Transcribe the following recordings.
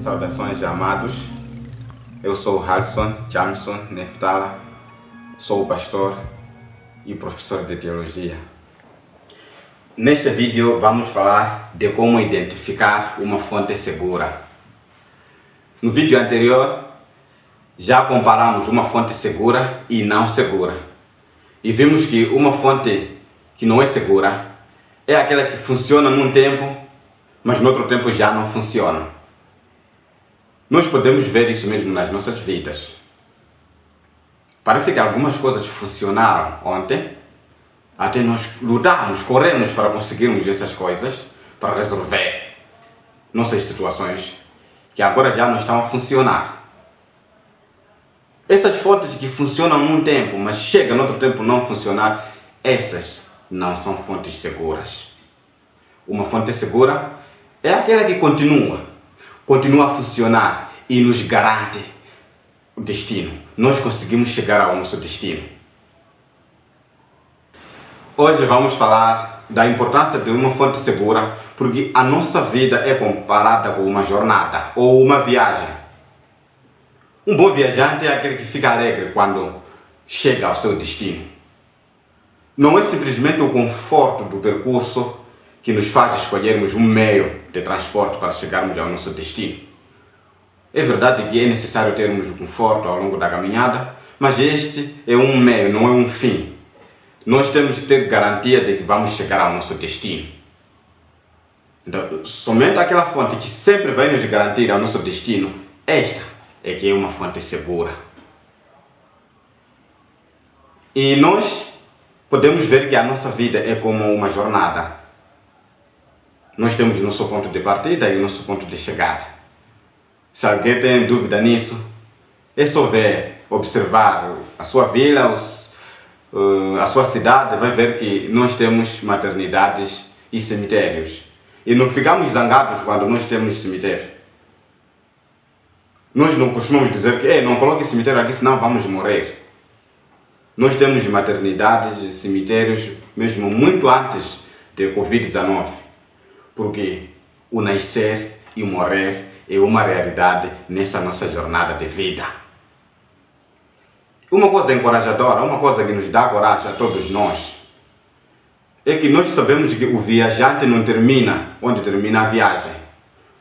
Saudações, amados. Eu sou Harrison Jamison Neftala, sou pastor e professor de teologia. Neste vídeo vamos falar de como identificar uma fonte segura. No vídeo anterior já comparamos uma fonte segura e não segura. E vimos que uma fonte que não é segura é aquela que funciona num tempo, mas no outro tempo já não funciona. Nós podemos ver isso mesmo nas nossas vidas. Parece que algumas coisas funcionaram ontem, até nós lutarmos, corremos para conseguirmos essas coisas, para resolver nossas situações, que agora já não estão a funcionar. Essas fontes que funcionam num tempo, mas chegam no outro tempo não funcionar, essas não são fontes seguras. Uma fonte segura é aquela que continua a funcionar e nos garante o destino. Nós conseguimos chegar ao nosso destino. Hoje vamos falar da importância de uma fonte segura, porque a nossa vida é comparada com uma jornada ou uma viagem. Um bom viajante é aquele que fica alegre quando chega ao seu destino. Não é simplesmente o conforto do percurso que nos faz escolhermos um meio de transporte para chegarmos ao nosso destino. É verdade que é necessário termos o conforto ao longo da caminhada, mas este é um meio, não é um fim. Nós temos que ter garantia de que vamos chegar ao nosso destino. Então, somente aquela fonte que sempre vai nos garantir ao nosso destino, esta é que é uma fonte segura. E nós podemos ver que a nossa vida é como uma jornada. Nós temos o nosso ponto de partida e o nosso ponto de chegada. Se alguém tem dúvida nisso, é só ver, observar a sua vila, a sua cidade, vai ver que nós temos maternidades e cemitérios. E não ficamos zangados quando nós temos cemitério. Nós não costumamos dizer que não coloque cemitério aqui, senão vamos morrer. Nós temos maternidades e cemitérios mesmo muito antes de Covid-19. Porque o nascer e o morrer é uma realidade nessa nossa jornada de vida. Uma coisa encorajadora, uma coisa que nos dá coragem a todos nós, é que nós sabemos que o viajante não termina onde termina a viagem.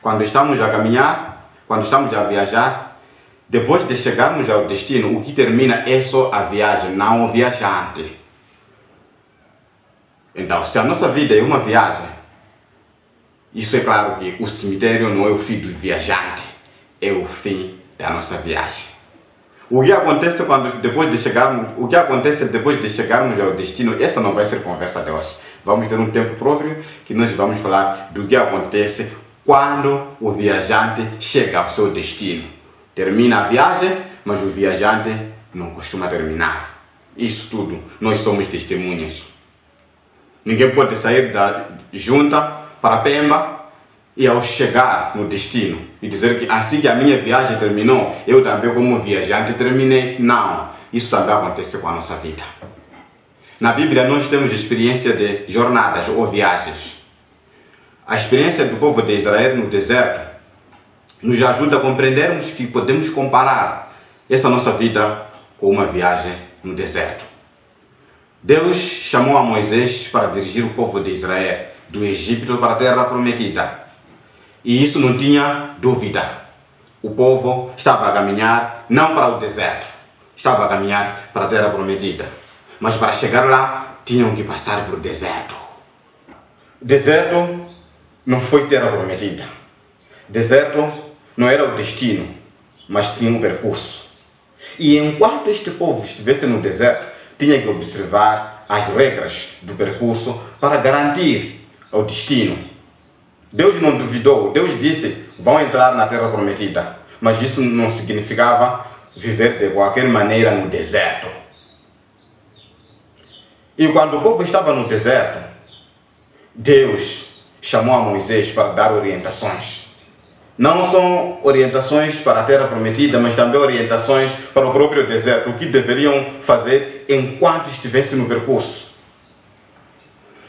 Quando estamos a caminhar, quando estamos a viajar, depois de chegarmos ao destino, o que termina é só a viagem, não o viajante. Então, se a nossa vida é uma viagem, isso é claro que o cemitério não é o fim do viajante, é o fim da nossa viagem. O que acontece depois de chegarmos ao destino, essa não vai ser conversa de hoje. Vamos ter um tempo próprio que nós vamos falar do que acontece quando o viajante chega ao seu destino. Termina a viagem, mas o viajante não costuma terminar. Isso tudo, nós somos testemunhas. Ninguém pode sair da junta para Pemba e ao chegar no destino e dizer que assim que a minha viagem terminou, eu também como viajante terminei. Não, isso também acontece com a nossa vida. Na Bíblia nós temos experiência de jornadas ou viagens. A experiência do povo de Israel no deserto nos ajuda a compreendermos que podemos comparar essa nossa vida com uma viagem no deserto. Deus chamou a Moisés para dirigir o povo de Israel do Egito para a terra prometida. E isso não tinha dúvida. O povo estava a caminhar não para o deserto, estava a caminhar para a terra prometida. Mas para chegar lá, tinham que passar por deserto. Deserto não foi terra prometida. Deserto não era o destino, mas sim o percurso. E enquanto este povo estivesse no deserto, tinha que observar as regras do percurso para garantir ao destino. Deus não duvidou, Deus disse, vão entrar na terra prometida, mas isso não significava viver de qualquer maneira no deserto. E quando o povo estava no deserto, Deus chamou a Moisés para dar orientações. Não são orientações para a terra prometida, mas também orientações para o próprio deserto, o que deveriam fazer enquanto estivessem no percurso.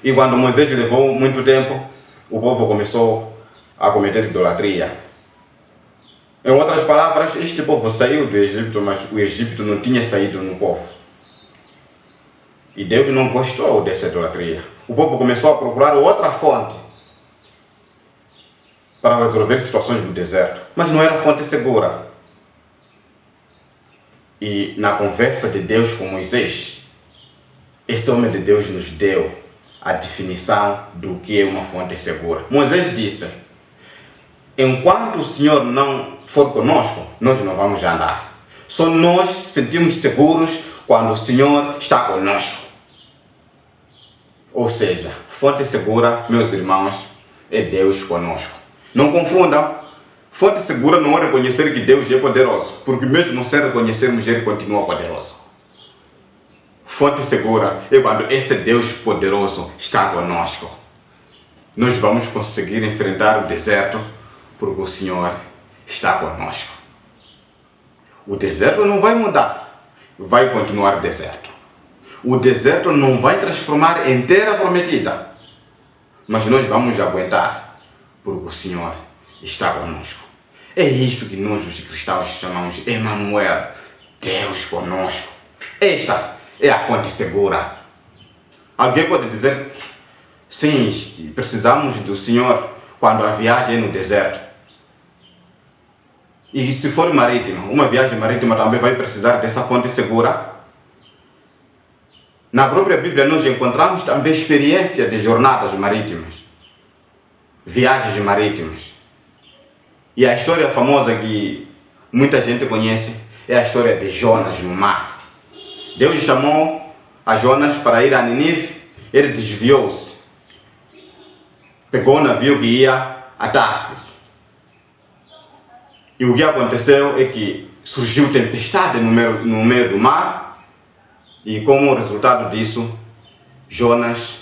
E quando Moisés levou muito tempo, o povo começou a cometer idolatria. Em outras palavras, este povo saiu do Egito, mas o Egito não tinha saído no povo. E Deus não gostou dessa idolatria. O povo começou a procurar outra fonte para resolver situações do deserto, mas não era fonte segura. E na conversa de Deus com Moisés, esse homem de Deus nos deu a definição do que é uma fonte segura. Moisés disse: enquanto o Senhor não for conosco, nós não vamos andar. Só nós sentimos seguros quando o Senhor está conosco. Ou seja, fonte segura, meus irmãos, é Deus conosco. Não confundam. Fonte segura não é reconhecer que Deus é poderoso, porque mesmo sem reconhecermos, Ele continua poderoso. Fonte segura é quando esse Deus poderoso está conosco. Nós vamos conseguir enfrentar o deserto porque o Senhor está conosco. O deserto não vai mudar, vai continuar deserto. O deserto não vai transformar em terra prometida, mas nós vamos aguentar porque o Senhor está conosco. É isto que nós, os cristãos, chamamos Emmanuel, Deus conosco. Esta é a fonte segura. Alguém pode dizer: sim, precisamos do Senhor quando a viagem é no deserto. E se for marítima, uma viagem marítima também vai precisar dessa fonte segura. Na própria Bíblia nós encontramos também experiência de jornadas marítimas, viagens marítimas. E a história famosa que muita gente conhece é a história de Jonas no mar. Deus chamou a Jonas para ir a Nínive, ele desviou-se. Pegou o navio que ia a Tarsis. E o que aconteceu é que surgiu tempestade no meio do mar, e como resultado disso, Jonas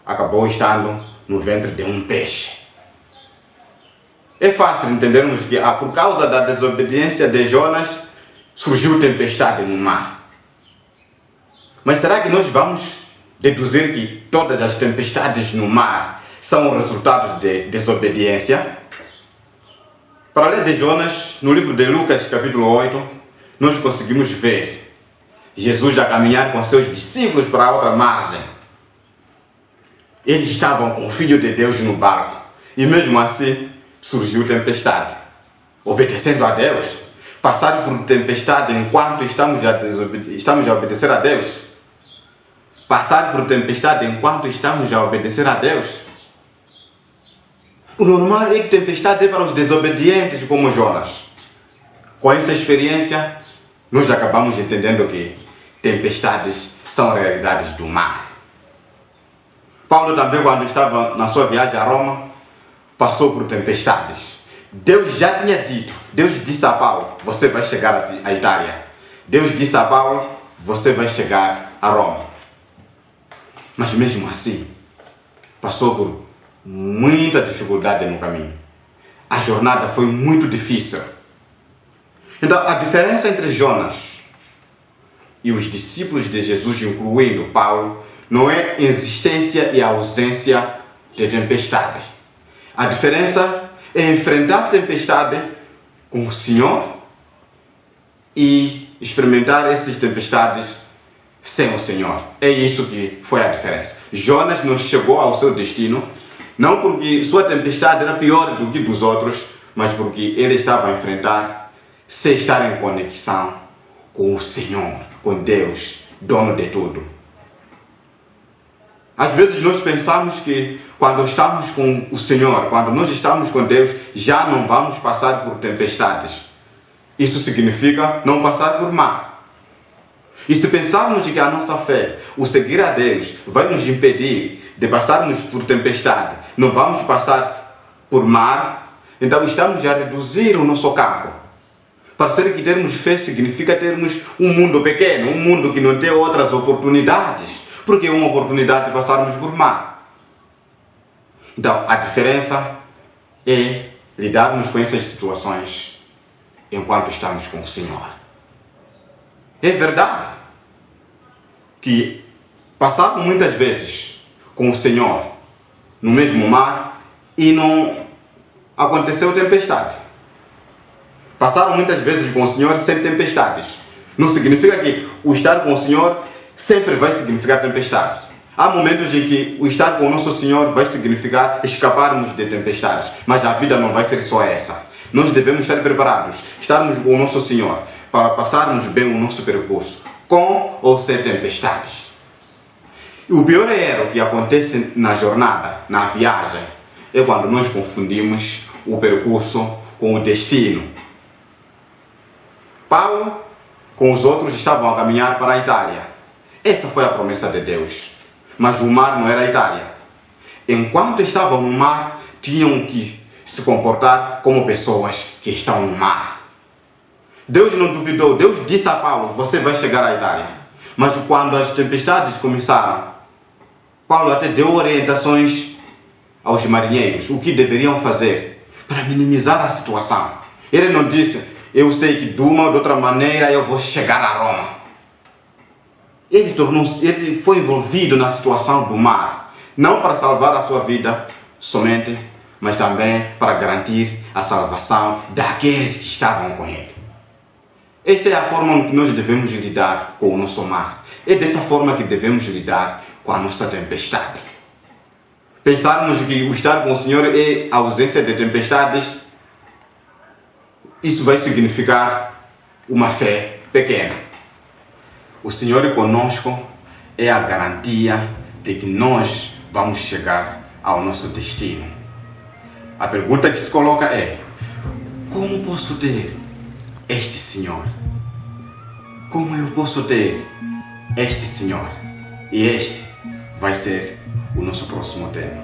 acabou estando no ventre de um peixe. É fácil entendermos que por causa da desobediência de Jonas, surgiu tempestade no mar. Mas será que nós vamos deduzir que todas as tempestades no mar são o resultado de desobediência? Para além de Jonas, no livro de Lucas, capítulo 8, nós conseguimos ver Jesus a caminhar com seus discípulos para a outra margem. Eles estavam com o Filho de Deus no barco, e mesmo assim surgiu tempestade. Obedecendo a Deus, passar por tempestade enquanto estamos a obedecer a Deus, passar por tempestade enquanto estamos a obedecer a Deus. O normal é que tempestade é para os desobedientes como Jonas. Com essa experiência, nós acabamos entendendo que tempestades são realidades do mar. Paulo também, quando estava na sua viagem a Roma, passou por tempestades. Deus já tinha dito, Deus disse a Paulo: você vai chegar à Itália. Deus disse a Paulo: você vai chegar a Roma. Mas mesmo assim, passou por muita dificuldade no caminho. A jornada foi muito difícil. Então, a diferença entre Jonas e os discípulos de Jesus, incluindo Paulo, não é existência e ausência de tempestade. A diferença é enfrentar a tempestade com o Senhor e experimentar essas tempestades sem o Senhor. É isso que foi a diferença. Jonas não chegou ao seu destino, não porque sua tempestade era pior do que dos outros, mas porque ele estava a enfrentar sem estar em conexão com o Senhor, com Deus, dono de tudo. Às vezes nós pensamos que quando estamos com o Senhor, quando nós estamos com Deus, já não vamos passar por tempestades. Isso significa não passar por mar. E se pensarmos que a nossa fé, o seguir a Deus, vai nos impedir de passarmos por tempestade, não vamos passar por mar, então estamos a reduzir o nosso campo. Parecer que termos fé significa termos um mundo pequeno, um mundo que não tem outras oportunidades, porque é uma oportunidade de passarmos por mar. Então, a diferença é lidarmos com essas situações enquanto estamos com o Senhor. É verdade que passamos muitas vezes com o Senhor no mesmo mar e não aconteceu tempestade. Passaram muitas vezes com o Senhor sem tempestades. Não significa que o estar com o Senhor sempre vai significar tempestades. Há momentos em que o estar com o nosso Senhor vai significar escaparmos de tempestades, mas a vida não vai ser só essa. Nós devemos estar preparados, estarmos com o nosso Senhor, para passarmos bem o nosso percurso, com ou sem tempestades. E o pior erro que acontece na jornada, na viagem, é quando nós confundimos o percurso com o destino. Paulo, com os outros, estavam a caminhar para a Itália. Essa foi a promessa de Deus. Mas o mar não era a Itália. Enquanto estavam no mar, tinham que se comportar como pessoas que estão no mar. Deus não duvidou. Deus disse a Paulo, você vai chegar à Itália. Mas quando as tempestades começaram, Paulo até deu orientações aos marinheiros, o que deveriam fazer para minimizar a situação. Ele não disse, eu sei que de uma ou de outra maneira eu vou chegar a Roma. Ele foi envolvido na situação do mar, não para salvar a sua vida somente, mas também para garantir a salvação daqueles que estavam com ele. Esta é a forma que nós devemos lidar com o nosso mar. É dessa forma que devemos lidar com a nossa tempestade. Pensarmos que o estar com o Senhor é a ausência de tempestades, isso vai significar uma fé pequena. O Senhor conosco é a garantia de que nós vamos chegar ao nosso destino. A pergunta que se coloca é: como posso ter este Senhor? Como eu posso ter este Senhor? E este vai ser o nosso próximo tema.